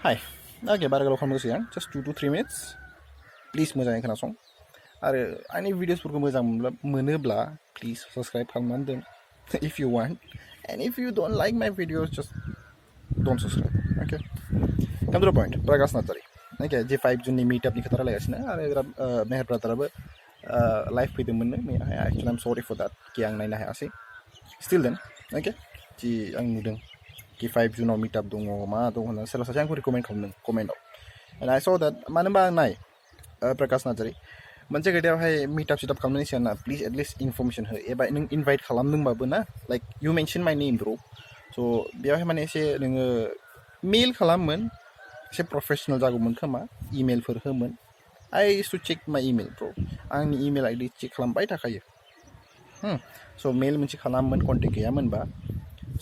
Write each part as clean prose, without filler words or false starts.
Hi. Okay, बारा गोलाव खालामनोसै आं just 2 to 3 minutes. Please मोजाङै खोनासं. आरो आंनि भिडिअसफोरखौ मोजां मोनोब्ला please subscribe खालामनानै दोन if you want. And if you don't like my videos, just don't subscribe. Okay. Come to the point. PrakashNarzary. Okay, J5 जुननि meetupनि खोथा रायलायगासिनो आरो मेहर ब्रादाराबो live फैदोंमोननो मैयाहाय. Actually I'm sorry for that कि आं नायनो हायासै. Still then, okay, जि आं नुदों कि 5 जुनाव meetup दङ मा दङ होननानै सोरबा सासे आंखौ रिकमेन्ड खालामदों कमेन्टआव. And I saw that मानो होनबा आं नाय PrakashNarzary मोनसे खोथायावहाय meetup सेटआप खालामनायनि सिगां ना प्लिज एटलिस्ट इनफरमेसन हो एबा नों इनभाइट खालामदोंबाबो ना like you mention my name bro' स' बेयावहाय माने एसे नोङो मेल खालामोन एसे प्रफेसनेल जागौमोन खोमा इमेलफोर होमोन. I used to check my email bro. आंनि इमेल आइडि चेक खालामबाय थाखायो. स' मेल मोनसे खालामोन contact गैयामोनबा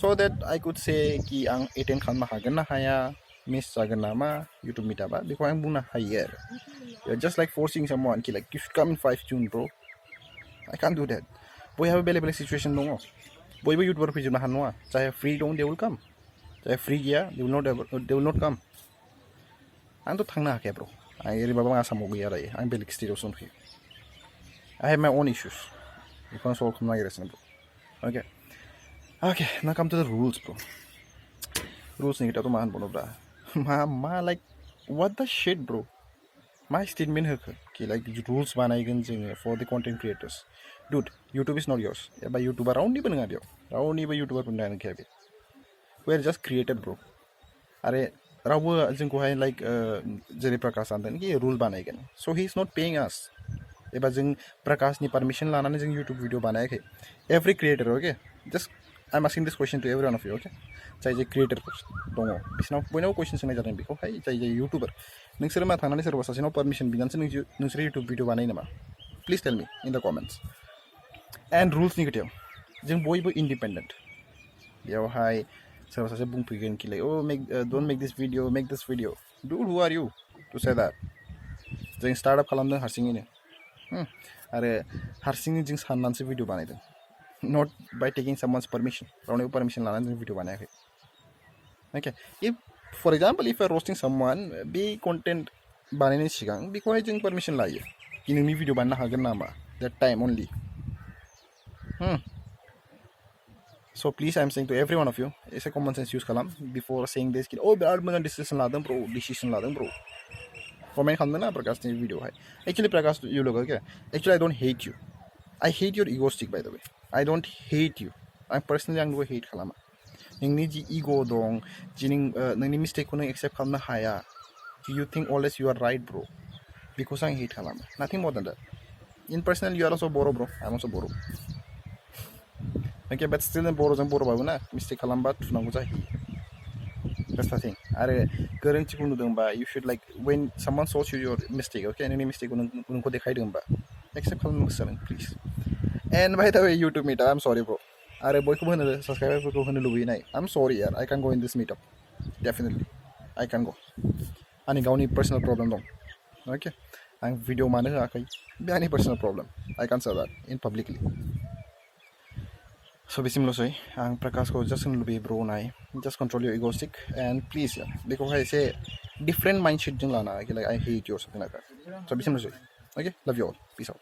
so that I could say कि आं एटेन्ड खालामनो हागोन ना हाया मिस जागोन नामा इउटुब मिटापा बेखौ आं बुंनो हायो आरो. You're just like forcing someone कि like you should come in 5 June bro. I can't do that. बयहाबो बेलेग बेलेग सिचुएसन दङ. बयबो इउटुबार फैजोबनो हानाय नङा. जायहा फ्रि दं they will come. जायहा फ्रि गैया they will not come. आंथ' थांनो हाखाया ब्र'. आं ओरैबाबो आं आसामाव गैया दायो. आं बेलेग स्टेटआवसो दंफैयो. I have my own issues. बेखौ आं सल्भ खालामनो नागिरगासिनो ब्र'. Okay, now come to the rules bro. Rules नि खोथायाथ' मा होनबावनो ब्रा. मा like what the shit bro. मा स्टेटमेन्ट होखो कि लाइक रुल्स बानायगोन जोङो for the content creators. Dude YouTube is not yours एबा इउटुबा रावनिबो नङा बेयाव रावनिबो इउटुबारफोरनि नंखाया बे. We are just created bro'. आरो रावबो जोंखौहाय लाइक जेरै प्रकाश सानदों कि रुल बानायगोन. स' हि इज नट पेइं आस एबा जों प्रकाशनि पारमिसन लानानै जों इउटुब भिडिअ बानायाखै. एभ्रि क्रिएटर अके just I am asking this question to every one of you अके जाय जाय क्रिएटरफोर दङ बिसोरनाव बयनावबो कुइसन सोंनाय जादों बेखौहाय जाय जाय इउटुबार नोंसोर मा थांनानै सोरबा सासेनाव पारमिसन बिनानैसो नोंसोर इउटुब भिडिअ बानायो नामा? Please tell me in the comments. And रुल्सनि खोथायाव जों बयबो इन्डिपेन्डेन्ट. बेयावहाय सोरबा सासे बुंफैगोन कि like don't make this video dude who are you to say that. जों स्टार्टआप खालामदों हारसिङैनो आरो हारसिङै जों साननानैसो भिडिअ बानायदों. Not by taking someone's permission. रावनिबो पारमिसन लानानै जों भिडिअ बानायाखै. Okay, if for example if you are roasting someone बे कन्टेन्ट बानायनायनि सिगां बेखौहाय जों पारमिसन लायो कि नोंनि भिडिअ बानायनो हागोन नामा that time only. So please I am saying to every one of you essay common sense use खालाम before saying this कि बिराद मोजां डिसिसन लादों ब्रो. कमेन्ट खालामदों ना प्रकाशनि भिडिअहाय. Actually Prakash you look okay. Actually I don't hate you. I hate your egoistic by the way. I don't hate you. आं पर्सनेलि आं नोंखौ हेट खालामा. नोंनि जि इग' दं जि नोंनि मिस्टेकखौ नों एक्सेप्ट खालामनो हाया you think always you are right bro बेखौसो आं हेट खालामो. nothing more than that. in personal you are also बर' bro. I am also बर'. okay but still बर'जों बर'बाबो ना मिस्टेक खालामबा थुनांगौ जाहैयो. that's the thing. आरो गोरोन्थिखौ नुदोंबा you should like when someone shows you your mistake okay नोंनि मिस्टेकखौ नोंखौ देखायदोंबा एक्सेप्ट खालामनो गोसो नों please. and by the way YouTube meetup I'm sorry bro. आरो बयखौबो होनो साबस्क्राइबारफोरखौ होनो लुबैनाय I'm sorry यार I can go in this meetup definitely I can go. आंनि गावनि पर्सनेल प्रब्लेम दं. okay आं भिडिअ मानो होआखै बे आंनि personnel problem. I can say that in publicly. स' बेसिमल'सै आं प्रकाशखौ जास्ट होनो लुबैयो ब्र' नाय just control your egoistic end please यार बेखौहाय एसे डिफरेन्ट माइन्डसेटजों लाना like I hate you or something like that. स' बेसिमल'सै. okay love you all. peace out.